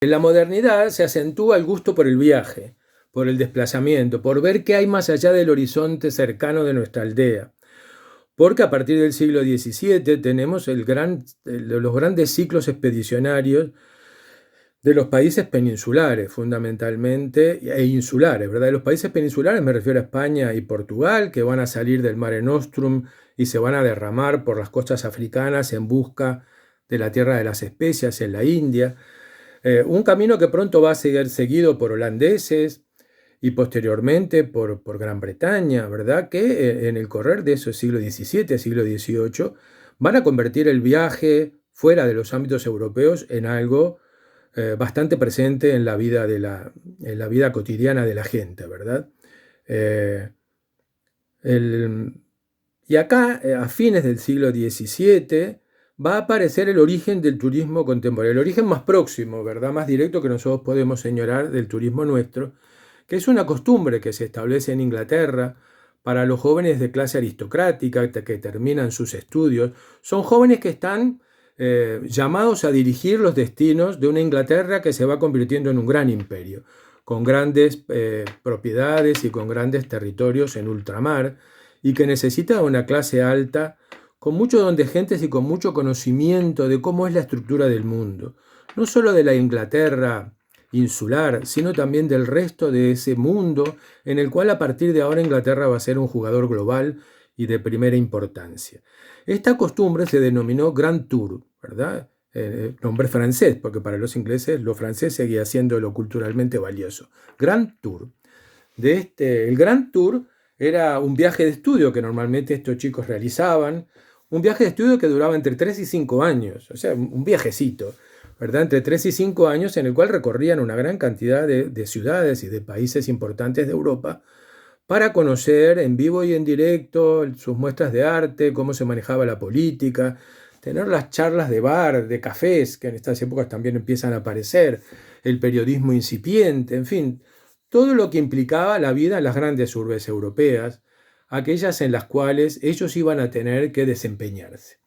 En la modernidad se acentúa el gusto por el viaje, por el desplazamiento, por ver qué hay más allá del horizonte cercano de nuestra aldea. Porque a partir del siglo XVII tenemos los grandes ciclos expedicionarios de los países peninsulares, fundamentalmente, e insulares, ¿verdad? De los países peninsulares me refiero a España y Portugal, que van a salir del Mare Nostrum y se van a derramar por las costas africanas en busca de la tierra de las especias en la India. Un camino que pronto va a ser seguido por holandeses y posteriormente por Gran Bretaña, ¿verdad? Que en el correr de esos siglo XVII, siglo XVIII, van a convertir el viaje fuera de los ámbitos europeos en algo bastante presente en la vida en la vida cotidiana de la gente, ¿verdad? Eh, el- y acá, a fines del siglo XVII, va a aparecer el origen del turismo contemporáneo, el origen más próximo, ¿verdad? Más directo que nosotros podemos señalar del turismo nuestro, que es una costumbre que se establece en Inglaterra para los jóvenes de clase aristocrática que terminan sus estudios. Son jóvenes que están llamados a dirigir los destinos de una Inglaterra que se va convirtiendo en un gran imperio, con grandes propiedades y con grandes territorios en ultramar, y que necesita una clase alta con mucho don de gentes y con mucho conocimiento de cómo es la estructura del mundo, no solo de la Inglaterra insular, sino también del resto de ese mundo en el cual a partir de ahora Inglaterra va a ser un jugador global y de primera importancia. Esta costumbre se denominó Grand Tour, ¿verdad? Nombre francés, porque para los ingleses lo francés seguía siendo lo culturalmente valioso. Grand Tour. El Grand Tour era un viaje de estudio que normalmente estos chicos realizaban, un viaje de estudio que duraba entre 3 y 5 años, o sea, un viajecito, ¿verdad? Entre 3 y 5 años en el cual recorrían una gran cantidad de ciudades y de países importantes de Europa para conocer en vivo y en directo sus muestras de arte, cómo se manejaba la política, tener las charlas de bar, de cafés, que en estas épocas también empiezan a aparecer, el periodismo incipiente, en fin, todo lo que implicaba la vida en las grandes urbes europeas, aquellas en las cuales ellos iban a tener que desempeñarse.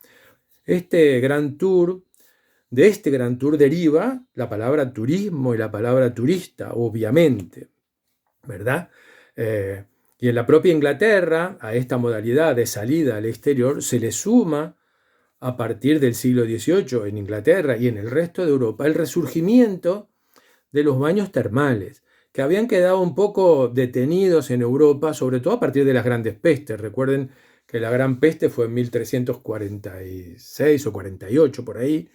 Este gran tour, de este gran tour deriva la palabra turismo y la palabra turista, obviamente, ¿verdad? Eh, y en la propia Inglaterra, a esta modalidad de salida al exterior, se le suma a partir del siglo XVIII en Inglaterra y en el resto de Europa el resurgimiento de los baños termales, que habían quedado un poco detenidos en Europa, sobre todo a partir de las grandes pestes. Recuerden que la gran peste fue en 1346 o 48 por ahí,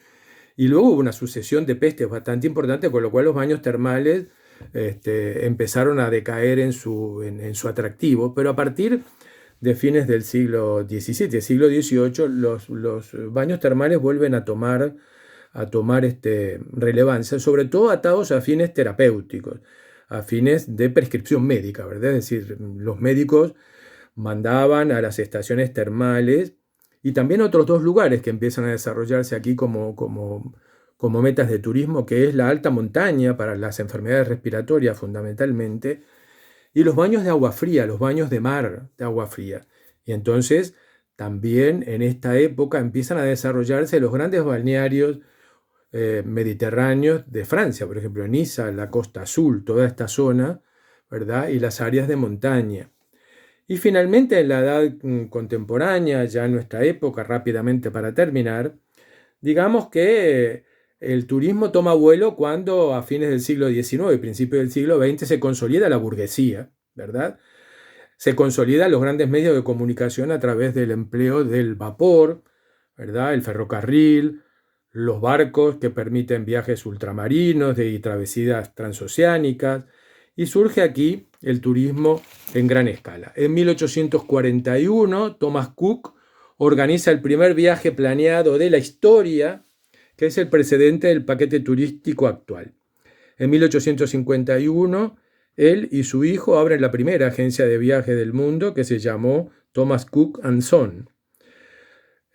y luego hubo una sucesión de pestes bastante importante, con lo cual los baños termales empezaron a decaer en su atractivo, pero a partir de fines del siglo XVII, siglo XVIII, los baños termales vuelven a tomar relevancia, sobre todo atados a fines terapéuticos, a fines de prescripción médica, ¿verdad? Es decir, los médicos mandaban a las estaciones termales y también a otros dos lugares que empiezan a desarrollarse aquí como metas de turismo, que es la alta montaña para las enfermedades respiratorias fundamentalmente, y los baños de agua fría, los baños de mar de agua fría. Y entonces también en esta época empiezan a desarrollarse los grandes balnearios mediterráneos de Francia, por ejemplo, Niza, la Costa Azul, toda esta zona, ¿verdad? Y las áreas de montaña. Y finalmente en la edad contemporánea, ya en nuestra época, rápidamente para terminar, digamos que el turismo toma vuelo cuando a fines del siglo XIX y principios del siglo XX se consolida la burguesía, ¿verdad? Se consolidan los grandes medios de comunicación a través del empleo del vapor, ¿verdad? El ferrocarril, los barcos que permiten viajes ultramarinos y travesías transoceánicas, y surge aquí el turismo en gran escala. En 1841, Thomas Cook organiza el primer viaje planeado de la historia, que es el precedente del paquete turístico actual. En 1851, él y su hijo abren la primera agencia de viaje del mundo, que se llamó Thomas Cook and Son.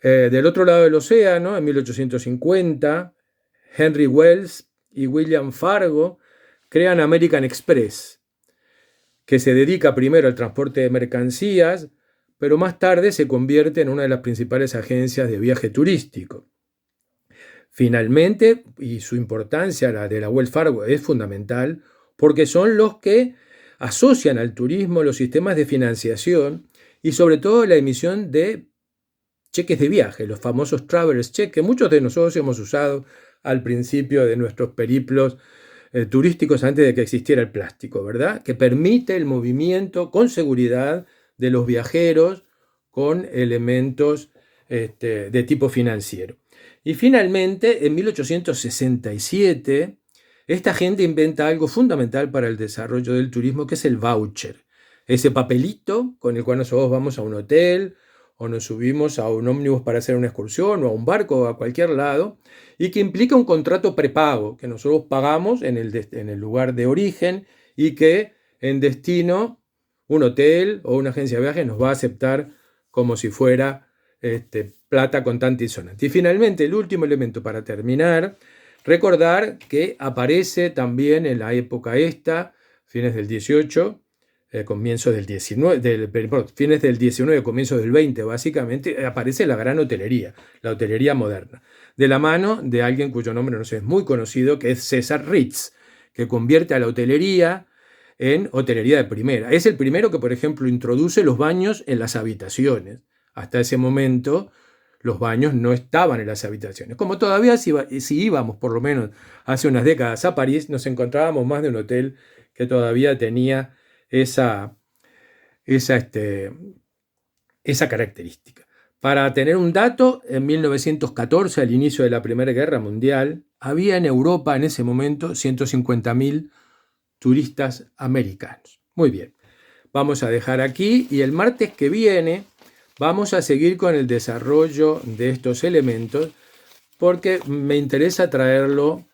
Del otro lado del océano, en 1850, Henry Wells y William Fargo crean American Express, que se dedica primero al transporte de mercancías, pero más tarde se convierte en una de las principales agencias de viaje turístico. Finalmente, y su importancia, la de la Wells Fargo, es fundamental, porque son los que asocian al turismo los sistemas de financiación y sobre todo la emisión de cheques de viaje, los famosos travelers check, que muchos de nosotros hemos usado al principio de nuestros periplos turísticos antes de que existiera el plástico, ¿verdad? Que permite el movimiento con seguridad de los viajeros con elementos de tipo financiero. Y finalmente, en 1867, esta gente inventa algo fundamental para el desarrollo del turismo, que es el voucher. Ese papelito con el cual nosotros vamos a un hotel o nos subimos a un ómnibus para hacer una excursión o a un barco o a cualquier lado, y que implica un contrato prepago que nosotros pagamos en el lugar de origen y que en destino un hotel o una agencia de viajes nos va a aceptar como si fuera plata contante y sonante. Y finalmente, el último elemento para terminar, recordar que aparece también en la época esta, fines del 18, comienzos del 19, fines del 19, comienzos del 20, básicamente, aparece la gran hotelería, la hotelería moderna, de la mano de alguien cuyo nombre no sé, es muy conocido, que es César Ritz, que convierte a la hotelería en hotelería de primera. Es el primero que, por ejemplo, introduce los baños en las habitaciones. Hasta ese momento los baños no estaban en las habitaciones. Como todavía si íbamos, por lo menos hace unas décadas, a París, nos encontrábamos más de un hotel que todavía tenía esa característica. Para tener un dato, en 1914, al inicio de la Primera Guerra Mundial, había en Europa en ese momento 150.000 turistas americanos. Muy bien, vamos a dejar aquí y el martes que viene vamos a seguir con el desarrollo de estos elementos porque me interesa traerlo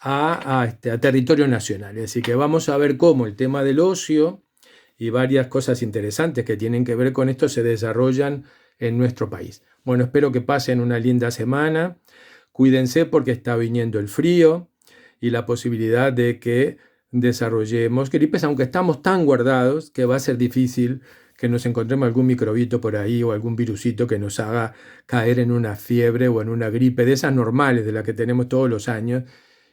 a territorio nacional. Así que vamos a ver cómo el tema del ocio y varias cosas interesantes que tienen que ver con esto se desarrollan en nuestro país. Bueno, espero que pasen una linda semana. Cuídense porque está viniendo el frío y la posibilidad de que desarrollemos gripes, aunque estamos tan guardados que va a ser difícil que nos encontremos algún microbito por ahí o algún virusito que nos haga caer en una fiebre o en una gripe de esas normales de las que tenemos todos los años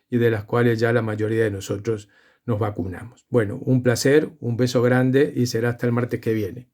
y de las cuales ya la mayoría de nosotros nos vacunamos. Bueno, un placer, un beso grande y será hasta el martes que viene.